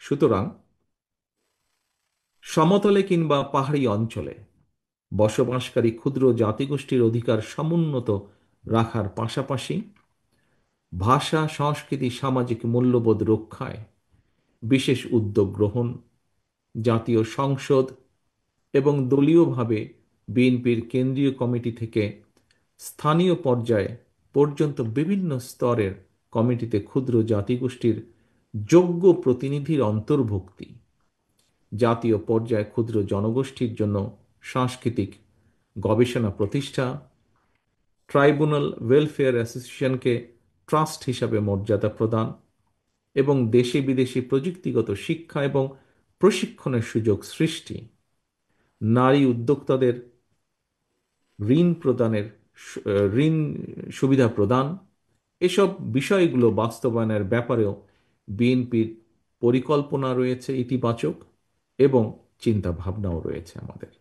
সুতরাং সমতলে কিংবা পাহাড়ি অঞ্চলে বসবাসকারী ক্ষুদ্র জাতিগোষ্ঠীর অধিকার সমুন্নত রাখার পাশাপাশি ভাষা, সংস্কৃতি, সামাজিক মূল্যবোধ রক্ষায় বিশেষ উদ্যোগ গ্রহণ, জাতীয় সংসদ এবং দলীয়ভাবে বিএনপির কেন্দ্রীয় কমিটি থেকে স্থানীয় পর্যায়ে পর্যন্ত বিভিন্ন স্তরের কমিটিতে ক্ষুদ্র জাতিগোষ্ঠীর যোগ্য প্রতিনিধির অন্তর্ভুক্তি, জাতীয় পর্যায়ে ক্ষুদ্র জনগোষ্ঠীর জন্য সাংস্কৃতিক গবেষণা প্রতিষ্ঠা, ট্রাইব্যুনাল ওয়েলফেয়ার অ্যাসোসিয়েশনকে ট্রাস্ট হিসাবে মর্যাদা প্রদান এবং দেশে বিদেশি প্রযুক্তিগত শিক্ষা এবং প্রশিক্ষণের সুযোগ সৃষ্টি, নারী উদ্যোক্তাদের ঋণ প্রদানের ঋণ সুবিধা প্রদান, এসব বিষয়গুলো বাস্তবায়নের ব্যাপারেও বিএনপির পরিকল্পনা রয়েছে ইতিবাচক, এবং চিন্তা ভাবনাও রয়েছে আমাদের।